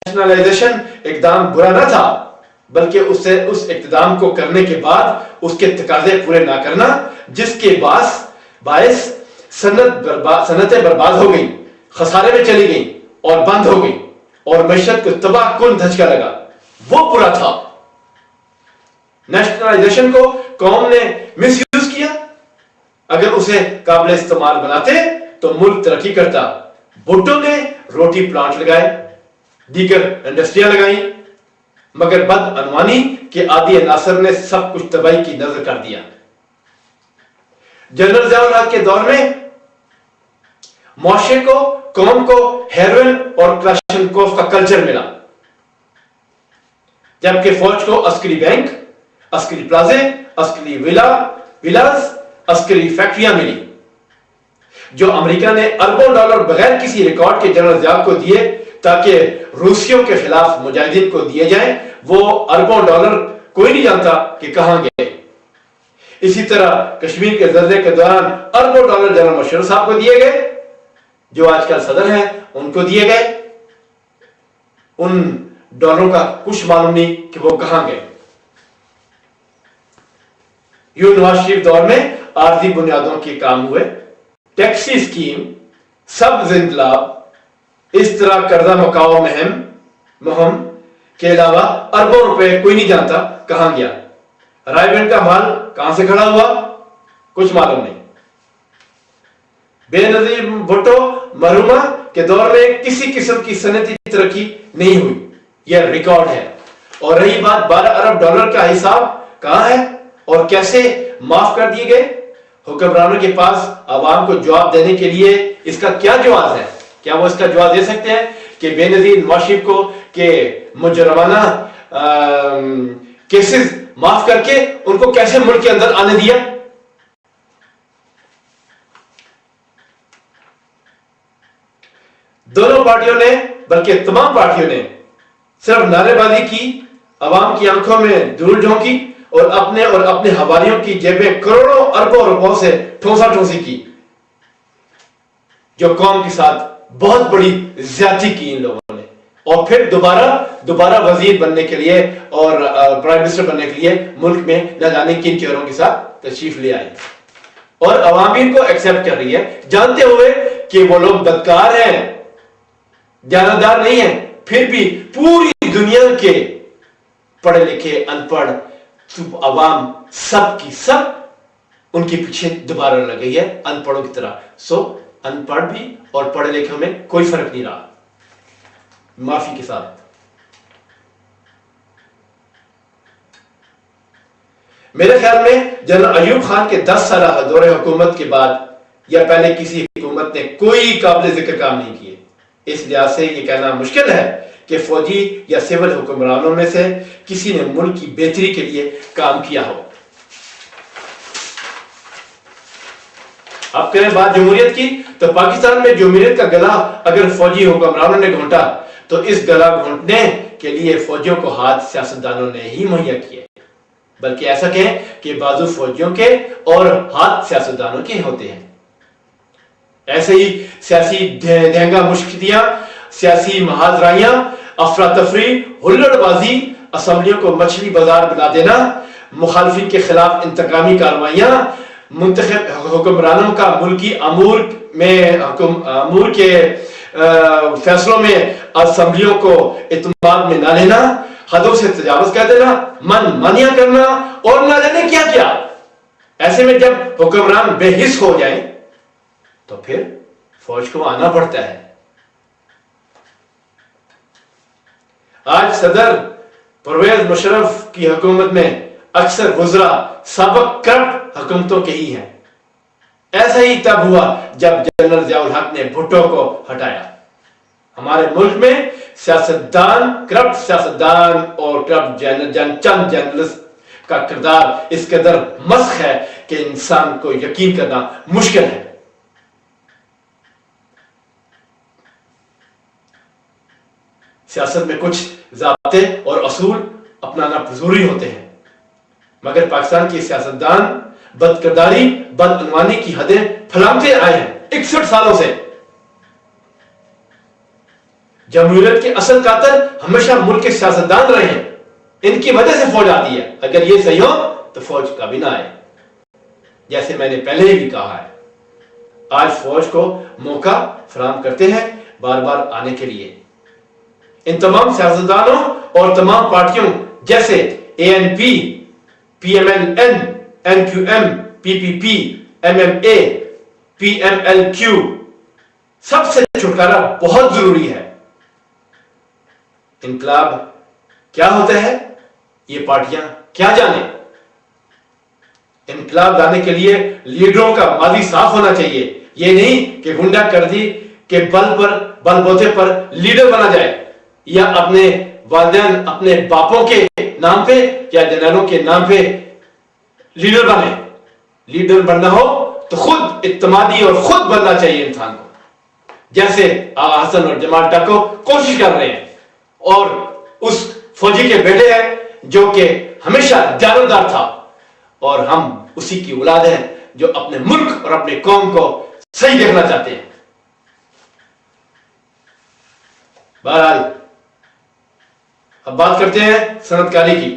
Nationalisation اقدام برا نہ تھا، بلکہ اسے اس اقتدام کو کرنے کے بعد اس کے تقاضے پورے نہ کرنا، جس کے باعث صنعتیں برباد ہو گئی، خسارے میں چلی گئی اور بند ہو گئی اور معیشت کو تباہ کن دھچکا لگا، وہ برا تھا۔ نیشنلائزیشن کو قوم نے مس یوز کیا، اگر اسے قابل استعمال بناتے تو ملک ترقی کرتا۔ بھٹو نے روٹی پلانٹ لگائے، دیگر انڈسٹریاں لگائیں، مگر بدعنوانی کے عادی عناصر نے سب کچھ تباہی کی نظر کر دیا۔ جنرل ضیاء الحق کے دور میں معاشرے کو، قوم کو ہیروئن اور کلاشنکوف کا کلچر ملا، جبکہ فوج کو عسکری بینک، عسکری پلازے، عسکری ویلاز، عسکری فیکٹریاں ملی، جو امریکہ نے اربوں ڈالر بغیر کسی ریکارڈ کے جنرل ضیاء کو دیے تاکہ روسیوں کے خلاف مجاہدین کو دیے جائیں۔ وہ اربوں ڈالر کوئی نہیں جانتا کہ کہاں گئے۔ اسی طرح کشمیر کے زلزلے کے دوران اربوں ڈالر جنرل مشرف صاحب کو دیے گئے، جو آج کل صدر ہیں ان کو دیے گئے۔ ان ڈالروں کا کچھ معلوم نہیں کہ وہ کہاں گئے۔ یوں نواز شریف دور میں عارضی بنیادوں کے کام ہوئے، ٹیکسی اسکیم، سبز انقلاب، اس طرح قرضہ مکاؤ مہم کے علاوہ اربوں روپے کوئی نہیں جانتا کہاں گیا۔ رائے بینک کا مال کہاں سے کھڑا ہوا کچھ معلوم نہیں۔ بے نظیر بھٹو مرحومہ کے دور میں کسی قسم کی صنعتی ترقی نہیں ہوئی، یہ ریکارڈ ہے۔ اور رہی بات 12 ارب ڈالر کا حساب کہاں ہے اور کیسے معاف کر دیے گئے؟ حکمرانوں کے پاس عوام کو جواب دینے کے لیے اس کا کیا جواز ہے؟ کیا وہ اس کا جواز دے سکتے ہیں کہ بے نظیر نواز شریف کو کہ مجرمانہ کیسز معاف کر کے ان کو کیسے ملک کے اندر آنے دیا؟ دونوں پارٹیوں نے، بلکہ تمام پارٹیوں نے صرف نعرے بازی کی، عوام کی آنکھوں میں دھول جھونکی اور اپنے حوالیوں کی جیبیں کروڑوں اربوں روپوں سے ٹھونسا ٹھونسی کی، جو قوم کے ساتھ بہت بڑی زیادتی کی ان لوگوں نے۔ اور پھر دوبارہ وزیر بننے کے لیے اور پرائم منسٹر بننے کے لیے ملک میں نہ جانے کن چہروں کے ساتھ تشریف لے آئے، اور عوام بھی ان کو ایکسپٹ کر رہی ہے، جانتے ہوئے کہ وہ لوگ بدکار ہیں، جانبدار نہیں ہیں، پھر بھی پوری دنیا کے پڑھے لکھے ان پڑھ عوام سب کی سب ان کے پیچھے دوبارہ لگ گئی ہے ان پڑھوں کی طرح۔ سو ان پڑھ بھی اور پڑھے لکھوں میں کوئی فرق نہیں رہا، معافی کے ساتھ۔ میرے خیال میں جنرل ایوب خان کے 10 سالہ دور حکومت کے بعد یا پہلے کسی حکومت نے کوئی قابل ذکر کام نہیں کیے۔ اس لحاظ سے یہ کہنا مشکل ہے کہ فوجی یا سول حکمرانوں میں سے کسی نے ملک کی بہتری کے لیے کام کیا ہو۔ اب کریں بات جمہوریت کی، تو پاکستان میں جمہوریت کا گلا اگر فوجی حکمرانوں نے گھونٹا تو اس گلا گھونٹنے کے لیے فوجیوں کو ہاتھ سیاستدانوں نے ہی مہیا کیے، بلکہ ایسا کہیں کہ بازو فوجیوں کے اور ہاتھ سیاستدانوں کے ہوتے ہیں۔ ایسے ہی سیاسی دہنگا مشکتیاں، سیاسی محاذرائیاں، افراتفری، ہلڑ بازی، اسمبلیوں کو مچھلی بازار بنا دینا، مخالفین کے خلاف انتقامی کارروائیاں، منتخب حکمرانوں کا ملکی امور کے فیصلوں میں اسمبلیوں کو اعتماد میں نہ لینا، حدوں سے تجاوز کر دینا، مانیاں کرنا اور نہ جانے کیا کیا۔ ایسے میں جب حکمران بے حس ہو جائیں تو پھر فوج کو آنا پڑتا ہے۔ آج صدر پرویز مشرف کی حکومت میں اکثر وزراء سابق کرپٹ حکومتوں کے ہی ہیں۔ ایسا ہی تب ہوا جب جنرل ضیاء الحق نے بھٹو کو ہٹایا۔ ہمارے ملک میں کرپٹ سیاستدان اور کرپٹ چند جرنلسٹ کا کردار اس قدر مسخ ہے کہ انسان کو یقین کرنا مشکل ہے۔ سیاست میں کچھ ضابطے اور اصول اپنانا ضروری ہوتے ہیں، مگر پاکستان کے سیاستدان بد کرداری، بدعنوانی کی حدیں پھیلاتے آئے ہیں 61 سالوں سے۔ جمہوریت کے اصل قاتل ہمیشہ ملک کے سیاستدان رہے ہیں، ان کی وجہ سے فوج آتی ہے، اگر یہ صحیح ہو تو فوج کبھی نہ آئے۔ جیسے میں نے پہلے ہی بھی کہا ہے، آج فوج کو موقع فراہم کرتے ہیں بار بار آنے کے لیے۔ ان تمام سیاستدانوں اور تمام پارٹیوں جیسے A N P, P M L N, N Q M, P P P, M M A, P M L Q, سب سے چھٹکارا بہت ضروری ہے۔ انقلاب کیا ہوتا ہے یہ پارٹیاں کیا جانیں۔ انقلاب لانے کے لیے لیڈروں کا ماضی صاف ہونا چاہیے، یہ نہیں کہ غنڈہ گردی کے بل بوتے پر لیڈر بنا جائے، یا اپنے والدین اپنے باپوں کے نام پہ یا جنرلوں کے نام پہ لیڈر بنے۔ لیڈر بننا ہو تو خود اعتمادی اور خود بننا چاہیے انسان کو، جیسے آغا حسن اور جمال ڈاکو کوشش کر رہے ہیں، اور اس فوجی کے بیٹے ہیں جو کہ ہمیشہ جانبدار تھا، اور ہم اسی کی اولاد ہیں جو اپنے ملک اور اپنے قوم کو صحیح دیکھنا چاہتے ہیں۔ بہرحال اب بات کرتے ہیں صنعت کاری کی۔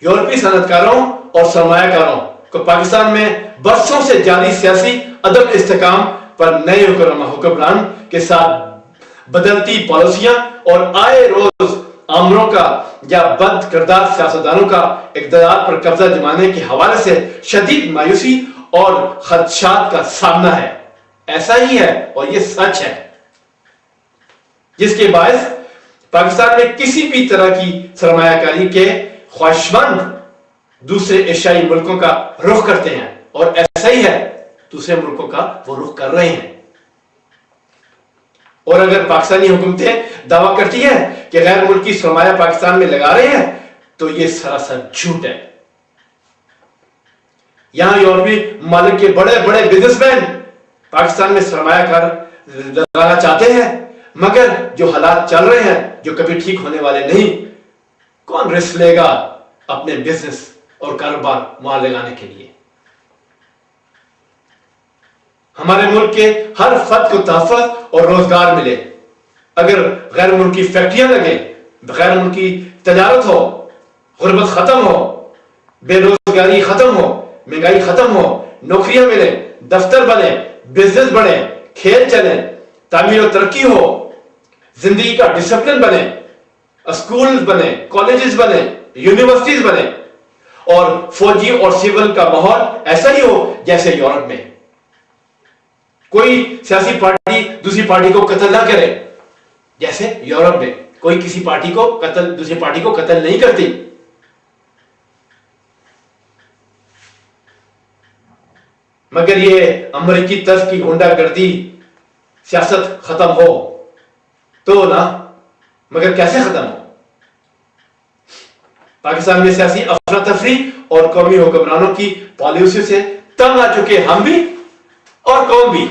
یورپی صنعت کاروں اور سرمایہ کاروں کو پاکستان میں برسوں سے جاری سیاسی عدم استحکام پر نئے حکمران کے ساتھ بدلتی پالیسیاں اور آئے روز آمروں کا یا بد کردار سیاستدانوں کا اقتدار پر قبضہ جمانے کے حوالے سے شدید مایوسی اور خدشات کا سامنا ہے۔ ایسا ہی ہے اور یہ سچ ہے، جس کے باعث پاکستان میں کسی بھی طرح کی سرمایہ کاری کے خواہشمند دوسرے ایشیائی ملکوں کا رخ کرتے ہیں، اور ایسا ہی ہے دوسرے ملکوں کا وہ رخ کر رہے ہیں۔ اور اگر پاکستانی حکومتیں دعویٰ کرتی ہیں کہ غیر ملکی سرمایہ پاکستان میں لگا رہے ہیں تو یہ سراسر جھوٹ ہے۔ یہاں یورپی ممالک کے بڑے بڑے بزنس مین پاکستان میں سرمایہ کار لگانا چاہتے ہیں، مگر جو حالات چل رہے ہیں جو کبھی ٹھیک ہونے والے نہیں، کون رسک لے گا اپنے بزنس اور کاروبار وہاں لگانے کے لیے؟ ہمارے ملک کے ہر فرد کو تحفظ اور روزگار ملے، اگر غیر ملکی فیکٹریاں لگیں، غیر ملکی تجارت ہو، غربت ختم ہو، بے روزگاری ختم ہو، مہنگائی ختم ہو، نوکریاں ملیں، دفتر بنے، بزنس بڑھے، کھیل چلے، تعمیر و ترقی ہو، زندگی کا ڈسپلن بنے، اسکول بنے، کالجز بنے، یونیورسٹیز بنے، اور فوجی اور سول کا ماحول ایسا ہی ہو جیسے یورپ میں۔ کوئی سیاسی پارٹی دوسری پارٹی کو قتل نہ کرے، جیسے یورپ میں کوئی کسی پارٹی کو دوسری پارٹی کو قتل نہیں کرتی۔ مگر یہ امریکی طرز کی غنڈہ گردی سیاست ختم ہو تو نا، مگر کیسے ختم ہو؟ پاکستان میں سیاسی افراتفری اور قومی حکمرانوں کی پالیسیوں سے تنگ آ چکے ہم بھی اور قوم بھی۔